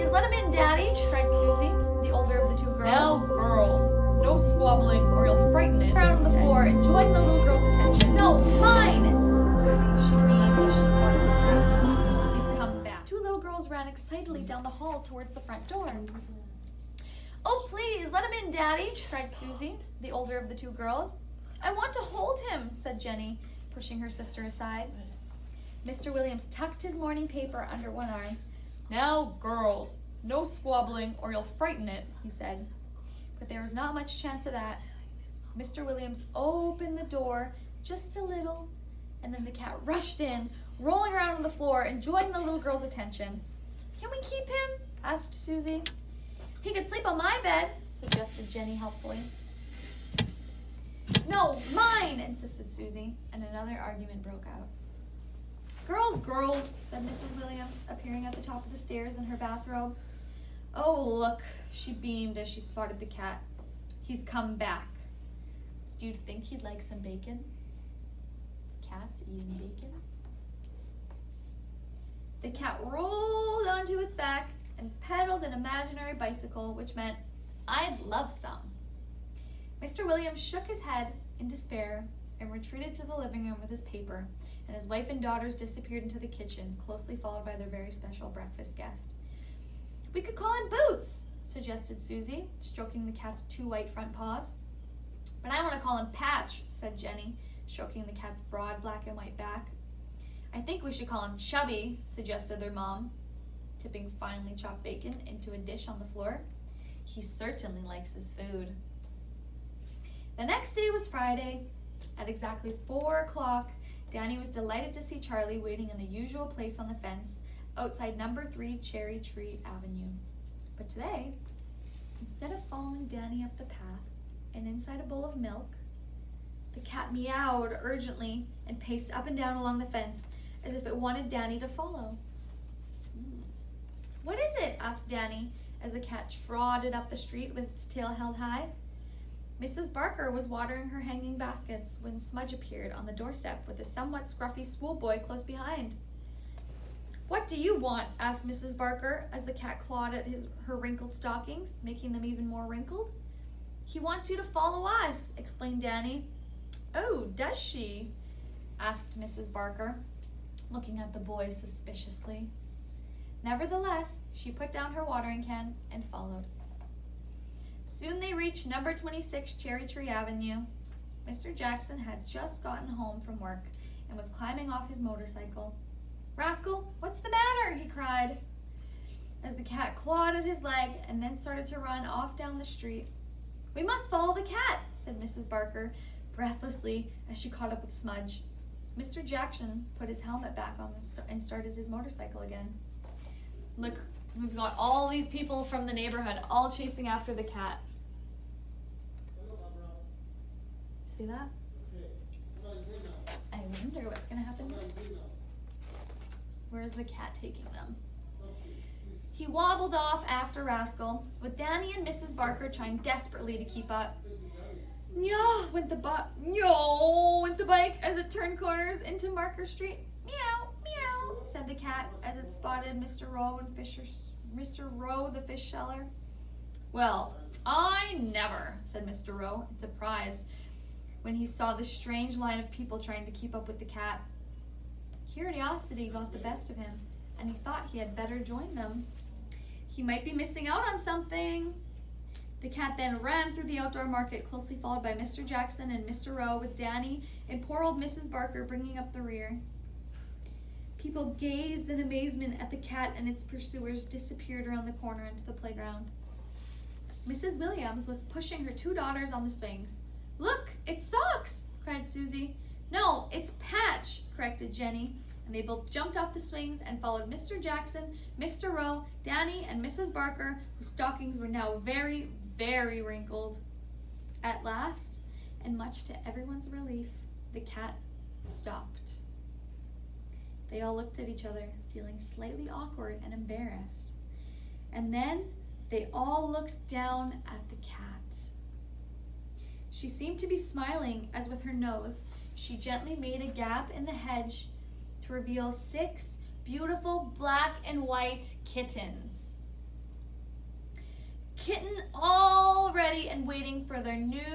please, let him in, Daddy, cried Susie, the older of the two girls. Now, girls, no squabbling or you'll frighten it. Around on the floor, enjoying the little girl's attention. No, mine, insisted Susie. She beamed as she spotted the cat. He's come back. Two little girls ran excitedly down the hall towards the front door. Oh, please, let him in, Daddy, cried Susie, the older of the two girls. I want to hold him, said Jenny, pushing her sister aside. Mr. Williams tucked his morning paper under one arm. Now, girls, no squabbling or you'll frighten it, he said. But there was not much chance of that. Mr. Williams opened the door just a little, and then the cat rushed in, rolling around on the floor, enjoying the little girl's attention. Can we keep him? Asked Susie. He could sleep on my bed, suggested Jenny helpfully. No, mine, insisted Susie, and another argument broke out. Girls, girls, said Mrs. Williams, appearing at the top of the stairs in her bathrobe. Oh, look, she beamed as she spotted the cat. He's come back. Do you think he'd like some bacon? The cat's eating bacon. The cat rolled onto its back and pedaled an imaginary bicycle, which meant, I'd love some. Mr. Williams shook his head in despair and retreated to the living room with his paper, and his wife and daughters disappeared into the kitchen, closely followed by their very special breakfast guest. We could call him Boots, suggested Susie, stroking the cat's two white front paws. But I want to call him Patch, said Jenny, stroking the cat's broad black and white back. I think we should call him Chubby, suggested their mom, tipping finely chopped bacon into a dish on the floor. He certainly likes his food. The next day was Friday. At exactly 4 o'clock, Danny was delighted to see Charlie waiting in the usual place on the fence outside number 3 Cherry Tree Avenue. But today, instead of following Danny up the path and inside a bowl of milk, the cat meowed urgently and paced up and down along the fence as if it wanted Danny to follow. What is it? Asked Danny as the cat trotted up the street with its tail held high. Mrs. Barker was watering her hanging baskets when Smudge appeared on the doorstep with a somewhat scruffy schoolboy close behind. What do you want? Asked Mrs. Barker as the cat clawed at her wrinkled stockings, making them even more wrinkled. He wants you to follow us, explained Danny. Oh, does she? Asked Mrs. Barker, looking at the boy suspiciously. Nevertheless, she put down her watering can and followed. Soon they reached number 26 Cherry Tree Avenue. Mr. Jackson had just gotten home from work and was climbing off his motorcycle. Rascal, what's the matter? He cried as the cat clawed at his leg and then started to run off down the street. We must follow the cat, said Mrs. Barker breathlessly as she caught up with Smudge. Mr. Jackson put his helmet back on and started his motorcycle again. Look, we've got all these people from the neighborhood all chasing after the cat. See that? I wonder what's going to happen next. Where's the cat taking them? He wobbled off after Rascal, with Danny and Mrs. Barker trying desperately to keep up. Nyo, went the bike as it turned corners into Marker Street. Meow, meow, said the cat as it spotted Mr. Rowe the fish seller. Well, I never, said Mr. Rowe, surprised when he saw the strange line of people trying to keep up with the cat. Curiosity got the best of him, and he thought he had better join them. He might be missing out on something. The cat then ran through the outdoor market, closely followed by Mr. Jackson and Mr. Rowe, with Danny and poor old Mrs. Barker bringing up the rear. People gazed in amazement at the cat, and its pursuers disappeared around the corner into the playground. Mrs. Williams was pushing her two daughters on the swings. Look, it's Socks, cried Susie. No, it's Patch, corrected Jenny, and they both jumped off the swings and followed Mr. Jackson, Mr. Rowe, Danny, and Mrs. Barker, whose stockings were now very, very wrinkled. At last, and much to everyone's relief, the cat stopped. They all looked at each other, feeling slightly awkward and embarrassed. And then they all looked down at the cat. She seemed to be smiling as with her nose, she gently made a gap in the hedge to reveal 6 beautiful black and white kittens. kitten all ready and waiting for their new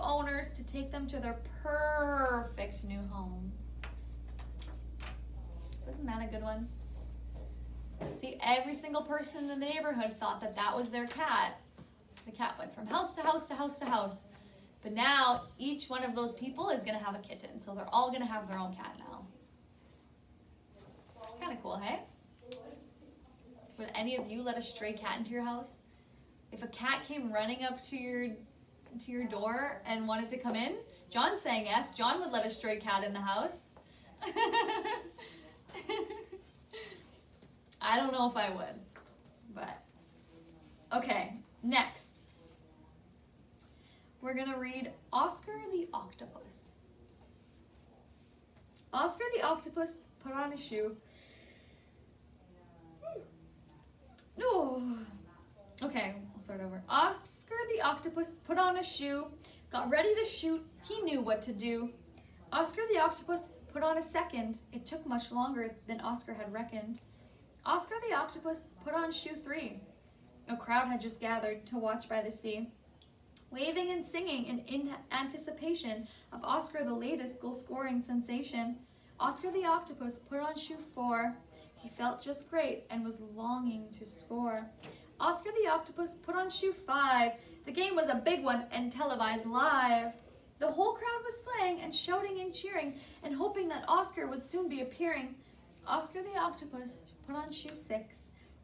owners to take them to their perfect new home. Wasn't that a good one? See, every single person in the neighborhood thought that that was their cat. The cat went from house to house to house to house. But now each one of those people is going to have a kitten. So they're all going to have their own cat now. Kind of cool, hey? Would any of you let a stray cat into your house? If a cat came running up to your door and wanted to come in, John's saying yes. John would let a stray cat in the house. I don't know if I would, but okay, next. We're gonna read Oscar the Octopus. Oscar the Octopus put on a shoe. No. Okay, I'll start over. Oscar the Octopus put on a shoe, got ready to shoot, he knew what to do. Oscar the Octopus put on a second, it took much longer than Oscar had reckoned. Oscar the Octopus put on shoe 3. A crowd had just gathered to watch by the sea, waving and singing in anticipation of Oscar the latest goal-scoring sensation. Oscar the Octopus put on shoe 4. He felt just great and was longing to score. Oscar the Octopus put on shoe 5. The game was a big one and televised live. The whole crowd was swaying and shouting and cheering and hoping that Oscar would soon be appearing. Oscar the Octopus put on shoe 6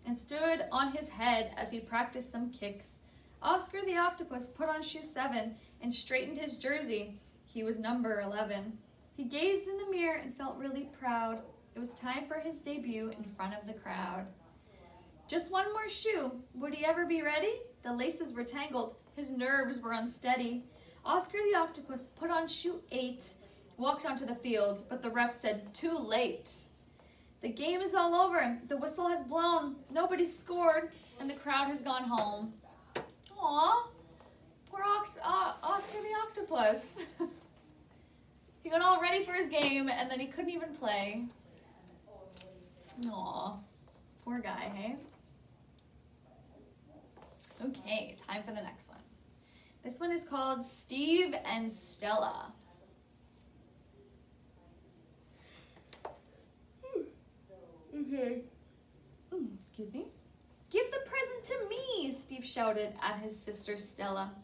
and stood on his head as he practiced some kicks. Oscar the Octopus put on shoe 7 and straightened his jersey. He was number 11. He gazed in the mirror and felt really proud. It was time for his debut in front of the crowd. Just one more shoe. Would he ever be ready? The laces were tangled. His nerves were unsteady. Oscar the Octopus put on shoe 8, walked onto the field, but the ref said, "Too late." The game is all over. The whistle has blown. Nobody's scored, and the crowd has gone home. Aw, poor Oscar the Octopus. He got all ready for his game, and then he couldn't even play. Aw, poor guy, hey? Okay, time for the next one. This one is called Steve and Stella. Okay. Excuse me. "Give the present to me," Steve shouted at his sister Stella.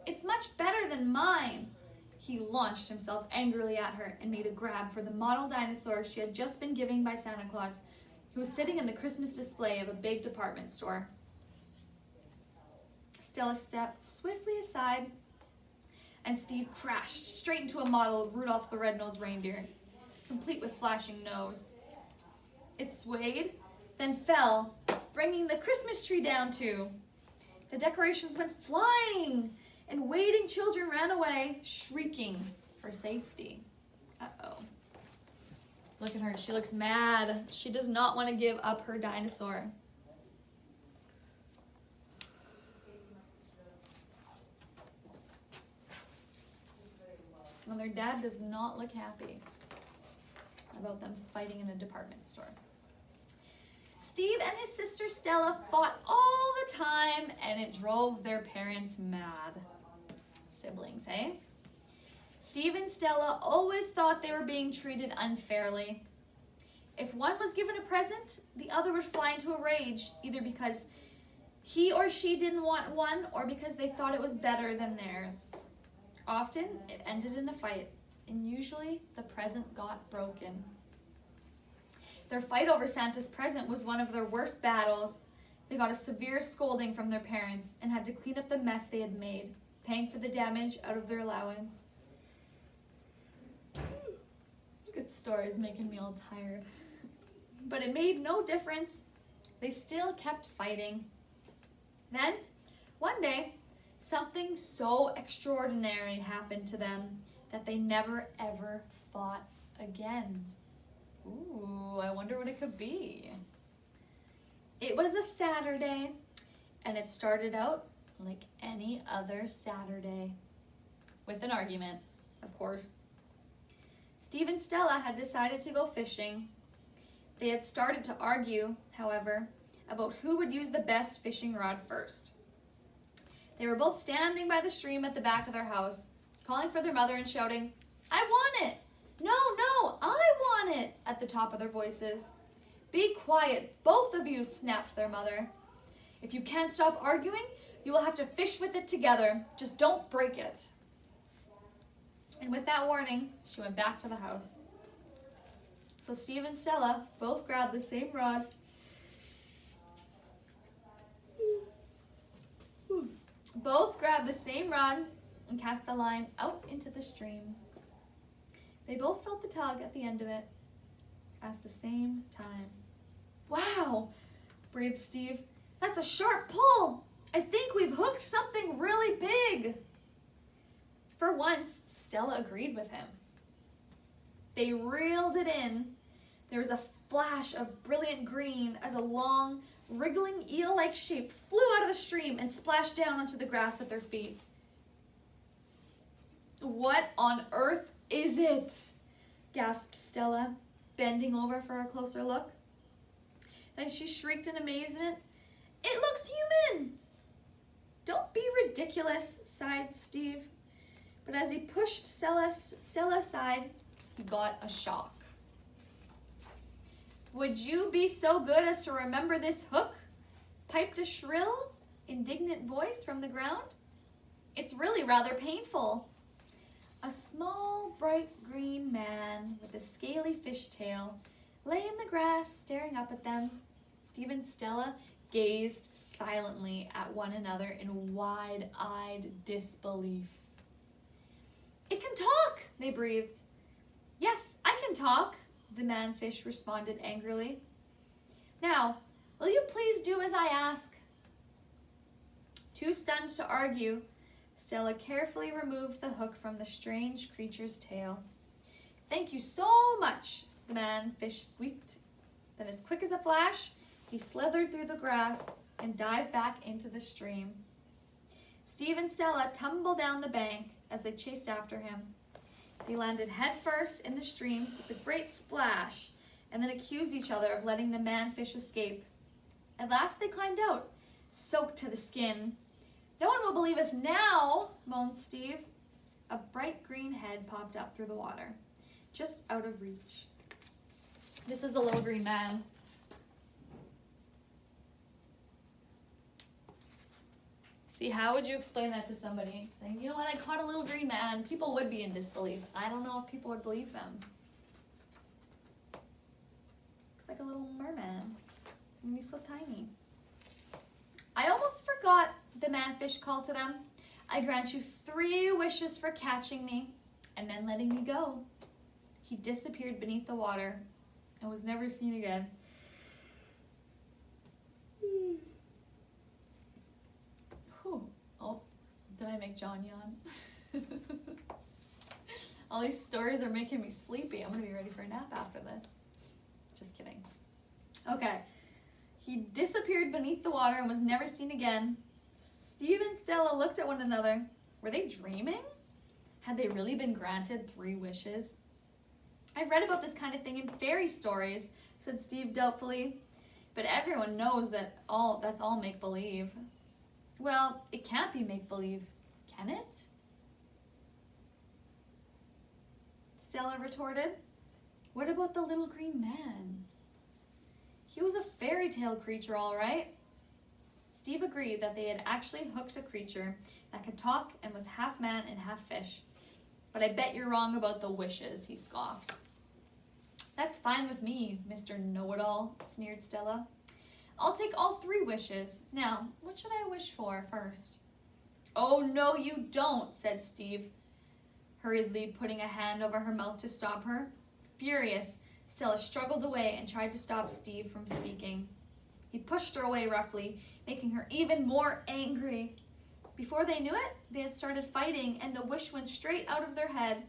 "It's much better than mine." He launched himself angrily at her and made a grab for the model dinosaur she had just been given by Santa Claus, who was sitting in the Christmas display of a big department store. Stella stepped swiftly aside, and Steve crashed straight into a model of Rudolph the Red-Nosed Reindeer, complete with flashing nose. It swayed, then fell, bringing the Christmas tree down too. The decorations went flying, and waiting children ran away, shrieking for safety. Uh-oh. Look at her, she looks mad. She does not want to give up her dinosaur. And their dad does not look happy about them fighting in a department store. Steve and his sister Stella fought all the time, and it drove their parents mad. Siblings, eh? Steve and Stella always thought they were being treated unfairly. If one was given a present, the other would fly into a rage, either because he or she didn't want one or because they thought it was better than theirs. Often, it ended in a fight, and usually the present got broken. Their fight over Santa's present was one of their worst battles. They got a severe scolding from their parents and had to clean up the mess they had made, paying for the damage out of their allowance. Good stories making me all tired. But it made no difference. They still kept fighting. Then, one day, something so extraordinary happened to them that they never ever fought again. Ooh, I wonder what it could be. It was a Saturday, and it started out like any other Saturday, with an argument, of course. Steve and Stella had decided to go fishing. They had started to argue, however, about who would use the best fishing rod first. They were both standing by the stream at the back of their house, calling for their mother and shouting, "I want it! No, no, I want it!" at the top of their voices. "Be quiet, both of you," snapped their mother. "If you can't stop arguing, you will have to fish with it together. Just don't break it." And with that warning, she went back to the house. So Steve and Stella both grabbed the same rod. Both grabbed the same rod and cast the line out into the stream. They both felt the tug at the end of it at the same time. "Wow," breathed Steve. "That's a sharp pull. I think we've hooked something really big." For once, Stella agreed with him. They reeled it in. There was a flash of brilliant green as a long, wriggling eel-like shape flew out of the stream and splashed down onto the grass at their feet. "What on earth is it?" gasped Stella, bending over for a closer look. Then she shrieked in amazement, "It looks human!" "Don't be ridiculous," sighed Steve. But as he pushed Stella aside, he got a shock. "Would you be so good as to remember this hook?" piped a shrill, indignant voice from the ground. "It's really rather painful." A small, bright green man with a scaly fishtail lay in the grass staring up at them. Steve and Stella gazed silently at one another in wide-eyed disbelief. "It can talk," they breathed. "Yes, I can talk," the man-fish responded angrily. "Now, will you please do as I ask?" Too stunned to argue, Stella carefully removed the hook from the strange creature's tail. "Thank you so much," the man-fish squeaked. Then, as quick as a flash, he slithered through the grass and dived back into the stream. Steve and Stella tumbled down the bank as they chased after him. They landed headfirst in the stream with a great splash and then accused each other of letting the man-fish escape. At last they climbed out, soaked to the skin. "No one will believe us now," moaned Steve. A bright green head popped up through the water, just out of reach. This is the little green man. See, how would you explain that to somebody? Saying, "You know what, I caught a little green man." People would be in disbelief. I don't know if people would believe them. Looks like a little merman. And he's so tiny. "I almost forgot," the man-fish called to them. "I grant you 3 wishes for catching me and then letting me go." He disappeared beneath the water and was never seen again. Whew. Oh, did I make John yawn? All these stories are making me sleepy. I'm gonna be ready for a nap after this. Just kidding. Okay. He disappeared beneath the water and was never seen again. Steve and Stella looked at one another. Were they dreaming? Had they really been granted 3 wishes? "I've read about this kind of thing in fairy stories," said Steve doubtfully. "But everyone knows that that's all make-believe." "Well, it can't be make-believe, can it?" Stella retorted. "What about the little green man?" "He was a fairy tale creature, all right." Steve agreed that they had actually hooked a creature that could talk and was half man and half fish. "But I bet you're wrong about the wishes," he scoffed. "That's fine with me, Mr. Know-it-all," sneered Stella. "I'll take all 3 wishes. Now, what should I wish for first?" "Oh, no, you don't," said Steve, hurriedly putting a hand over her mouth to stop her. Furious, Stella struggled away and tried to stop Steve from speaking. He pushed her away roughly, making her even more angry. Before they knew it, they had started fighting, and the wish went straight out of their head.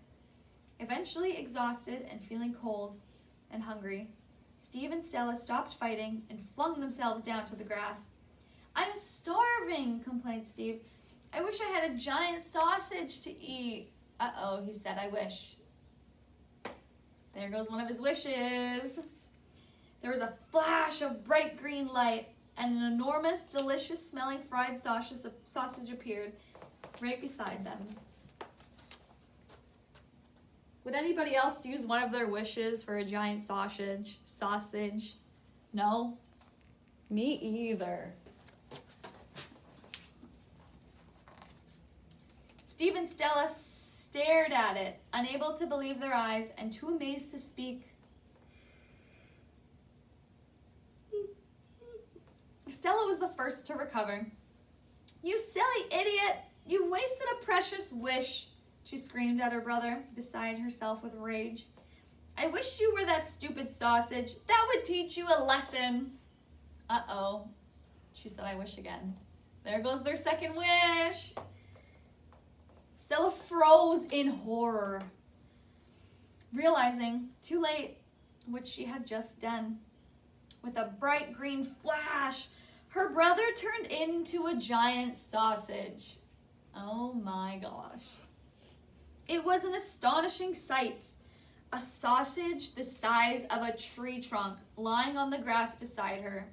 Eventually, exhausted and feeling cold and hungry, Steve and Stella stopped fighting and flung themselves down to the grass. "I'm starving," complained Steve. "I wish I had a giant sausage to eat." "Uh-oh," he said, "I wish." There goes one of his wishes. There was a flash of bright green light, and an enormous, delicious-smelling fried sausage appeared right beside them. Would anybody else use one of their wishes for a giant sausage? No? Me either. Steve and Stella stared at it, unable to believe their eyes and too amazed to speak. Stella was the first to recover. "You silly idiot! You've wasted a precious wish," she screamed at her brother, beside herself with rage. "I wish you were that stupid sausage. That would teach you a lesson." Uh-oh. She said, "I wish" again. There goes their second wish. Stella froze in horror, realizing, too late, what she had just done. With a bright green flash, her brother turned into a giant sausage. Oh my gosh. It was an astonishing sight. A sausage the size of a tree trunk lying on the grass beside her.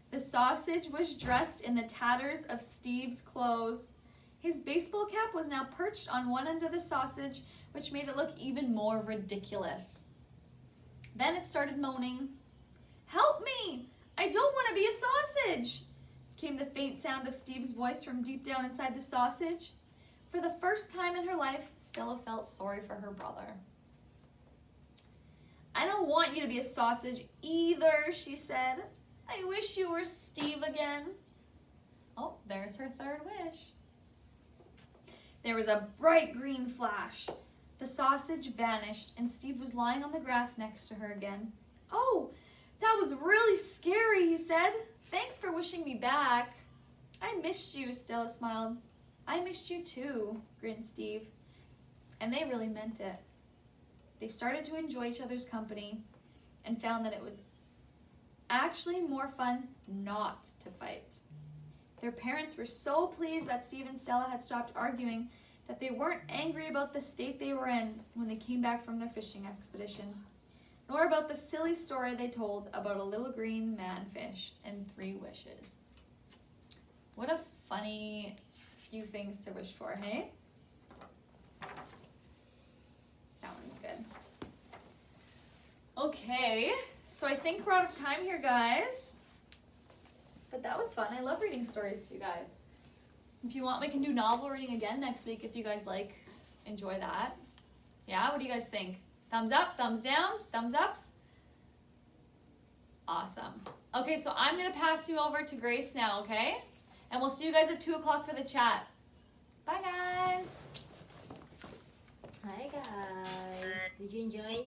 The sausage was dressed in the tatters of Steve's clothes. His baseball cap was now perched on one end of the sausage, which made it look even more ridiculous. Then it started moaning. "Help me! I don't want to be a sausage!" came the faint sound of Steve's voice from deep down inside the sausage. For the first time in her life, Stella felt sorry for her brother. "I don't want you to be a sausage either," she said. "I wish you were Steve again." Oh, there's her third wish. There was a bright green flash. The sausage vanished, and Steve was lying on the grass next to her again. "Oh, that was really scary," he said. "Thanks for wishing me back." "I missed you," Stella smiled. "I missed you too," grinned Steve. And they really meant it. They started to enjoy each other's company and found that it was actually more fun not to fight. Their parents were so pleased that Steve and Stella had stopped arguing that they weren't angry about the state they were in when they came back from their fishing expedition, nor about the silly story they told about a little green manfish and 3 wishes. What a funny few things to wish for, hey? That one's good. Okay, so I think we're out of time here, guys. But that was fun. I love reading stories to you guys. If you want, we can do novel reading again next week if you guys enjoy that. Yeah, what do you guys think? Thumbs up, thumbs downs, thumbs ups? Awesome. Okay, so I'm going to pass you over to Grace now, okay? And we'll see you guys at 2 o'clock for the chat. Bye, guys. Hi guys, did you enjoy